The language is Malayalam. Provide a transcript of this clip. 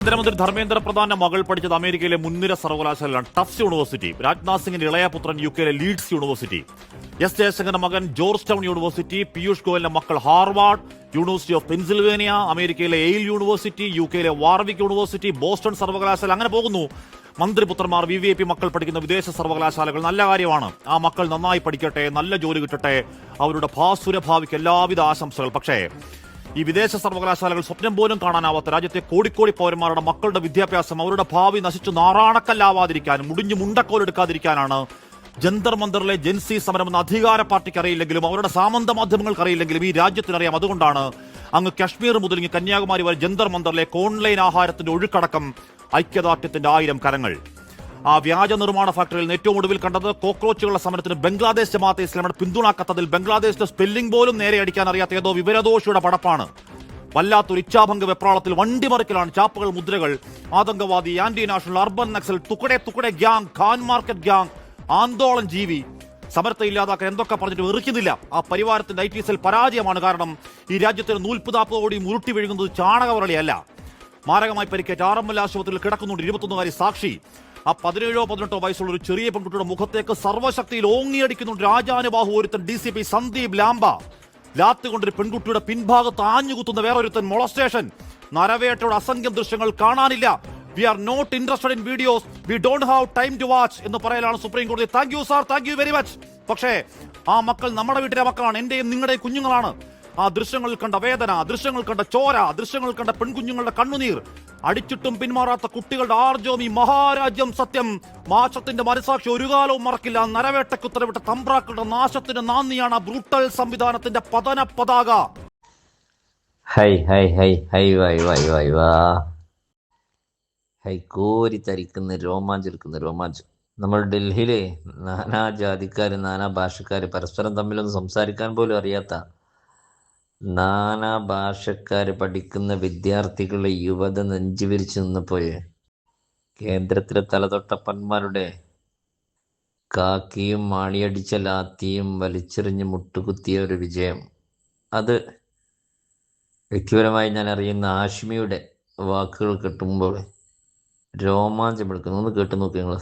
കേന്ദ്രമന്ത്രി ധർമ്മേന്ദ്ര പ്രധാന്റെ മകൾ പഠിച്ചത് അമേരിക്കയിലെ മുൻനിര സർവകലാശാലയാണ് ടഫ്സ് യൂണിവേഴ്സിറ്റി. രാജ്നാഥ് സിംഗിന്റെ ഇളയ പുത്രൻ യുകെയിലെ ലീഡ്സ് യൂണിവേഴ്സിറ്റി. എസ് ജയശങ്കറിന്റെ മകൻ ജോർജ് ടൗൺ യൂണിവേഴ്സിറ്റി. പീയൂഷ് ഗോയലിന്റെ മക്കൾ ഹാർവാർഡ്, യൂണിവേഴ്സിറ്റി ഓഫ് പെൻസിൽവേനിയ, അമേരിക്കയിലെ എയിൽ യൂണിവേഴ്സിറ്റി, യുകെയിലെ വാർവിക് യൂണിവേഴ്സിറ്റി, ബോസ്റ്റൺ സർവകലാശാല, അങ്ങനെ പോകുന്നു. മന്ത്രിപുത്രന്മാർ വിവിഐപി മക്കൾ പഠിക്കുന്ന വിദേശ സർവകലാശാലകൾ നല്ല കാര്യമാണ്. ആ മക്കൾ നന്നായി പഠിക്കട്ടെ, നല്ല ജോലി കിട്ടട്ടെ, അവരുടെ ഭാസുര ഭാവിക്ക് എല്ലാവിധ ആശംസകൾ. പക്ഷേ ഈ വിദേശ സർവകലാശാലകൾ സ്വപ്നം പോലും കാണാനാവാത്ത രാജ്യത്തെ കോടിക്കോടി പൗരന്മാരുടെ മക്കളുടെ വിദ്യാഭ്യാസം, അവരുടെ ഭാവി നശിച്ചു നാറാണക്കല്ലാവാതിരിക്കാനും മുടിഞ്ഞു മുണ്ടക്കോലെടുക്കാതിരിക്കാനാണ് ജന്തർ മന്ദറിലെ ജൻസി സമരമെന്ന് അധികാര പാർട്ടിക്ക് അറിയില്ലെങ്കിലും അവരുടെ സാമന്ത മാധ്യമങ്ങൾക്ക് അറിയില്ലെങ്കിലും ഈ രാജ്യത്തിനറിയാം. അതുകൊണ്ടാണ് അങ്ങ് കശ്മീർ മുതൽ ഇങ്ങ് കന്യാകുമാരി വരെ ജന്തർ മന്ദറിലേക്ക് ഓൺലൈൻ ആഹാരത്തിന്റെ ഒഴുക്കടക്കം ഐക്യദാർഢ്യത്തിന്റെ 1000 കരങ്ങൾ. ആ വ്യാജ നിർമ്മാണ ഫാക്ടറിയിൽ ഏറ്റവും ഒടുവിൽ കണ്ടത് കോക്രോച്ചുകളുടെ സമരത്തിന് ബംഗ്ലാദേശ് ജമാഅത്തെ ഇസ്ലാമിയുടെ പിന്തുണാക്കത്തതിൽ ബംഗ്ലാദേശിന്റെ സ്പെല്ലിംഗ് പോലും നേരെ അടിക്കാൻ അറിയാത്ത ഏതോ വിവരദോഷിയുടെ പടപ്പാണ്. വല്ലാത്തൊരു ഇച്ഛാഭംഗ വെപ്രാളത്തിൽ വണ്ടിമറിക്കലാണ്. ചാപ്പകൾ, മുദ്രകൾ, ആതങ്കവാദി, ആന്റി നാഷണൽ, അർബൻ നക്സൽ, തുക്കടെ ഗ്യാങ്, ഖാൻ മാർക്കറ്റ് ഗ്യാങ്, ആന്തോളൻ ജീവി, സമരത്തെ ഇല്ലാതാക്കാൻ എന്തൊക്കെ പറഞ്ഞിട്ട് വെറുക്കുന്നില്ല. ആ പരിവാരത്തിന്റെ IT സെൽ പരാജയമാണ്. കാരണം ഈ രാജ്യത്തിന് 140 കോടി ഉരുട്ടി വീഴുന്നത് ചാണകവറളിയല്ല. മാരകമായി പരിക്കേറ്റ RML ആശുപത്രിയിൽ കിടക്കുന്നുണ്ട് 21കാരി സാക്ഷി. ആ 17-18 വയസ്സുള്ള ഒരു ചെറിയ പെൺകുട്ടിയുടെ മുഖത്തേക്ക് സർവ്വശക്തിയിൽ ഓങ്ങിയടിക്കുന്നുണ്ട് രാജാനുബാഹു ഒരുത്തൻ DCP സന്ദീപ് ലാംബ. ലാത്തുകൊണ്ടൊരു പെൺകുട്ടിയുടെ പിൻഭാഗത്ത് ആഞ്ഞുകുത്തുന്ന വേറൊരുത്തൻ. മൊളസ്റ്റേഷൻ, നരവേട്ടയുടെ അസംഖ്യം ദൃശ്യങ്ങൾ കാണാനില്ല. We are not interested in videos, we don't have time to watch എന്ന് പറയലാണ് സുപ്രീം കോടതി. Thank you sir, thank you very much. പക്ഷേ ആ മക്കൾ നമ്മുടെ വീട്ടിലെ മക്കളാണ്, എന്റെയും നിങ്ങളുടെയും കുഞ്ഞുങ്ങളാണ്. ആ ദൃശ്യങ്ങളിൽ കണ്ട വേദന, ദൃശ്യങ്ങൾ കണ്ട ചോര, ദൃശ്യങ്ങൾ കണ്ട പെൺകുഞ്ഞുങ്ങളുടെ കണ്ണുനീർ, അടിച്ചിട്ടും പിന്മാറാത്ത കുട്ടികളുടെ ആർജവം, ഈ മഹാരാജ്യം സത്യം മാഷത്തിന്റെ മനസാക്ഷി ഒരു കാലവും മറക്കില്ല. നരവേട്ടയ്ക്ക് ഉത്തരവിട്ട തമ്പ്രാക്കളുടെ നാശത്തിന്റെ നാന്ദിയാണ് ആ ബ്രൂട്ടൽ സംവിധാനത്തിന്റെ പതന പതാക. ഹൈ ഹൈ ഹൈ ഹൈ വൈ വൈ വൈ വാ ഹൈ കോരി തരിക്കുന്ന രോമാഞ്ചം. നമ്മൾ ഡൽഹിയിലെ നാനാ ജാതിക്കാർ, നാനാ ഭാഷക്കാർ, പരസ്പരം തമ്മിലൊന്നും സംസാരിക്കാൻ പോലും അറിയാത്ത നാനാ ഭാഷക്കാർ പഠിക്കുന്ന വിദ്യാർത്ഥികളെ യുവത നെഞ്ചുവിരിച്ചു നിന്നപ്പോഴേ കേന്ദ്രത്തിലെ തലതൊട്ടപ്പന്മാരുടെ കാക്കിയും മാണിയടിച്ച ലാത്തിയും വലിച്ചെറിഞ്ഞ് മുട്ടുകുത്തിയ ഒരു വിജയം. അത് വ്യക്തിപരമായി ഞാൻ അറിയുന്ന ആഷിമിയുടെ വാക്കുകൾ കിട്ടുമ്പോൾ രോമാഞ്ചം എടുക്കുന്നു. ഒന്ന് കേട്ടു നോക്കി നിങ്ങൾ.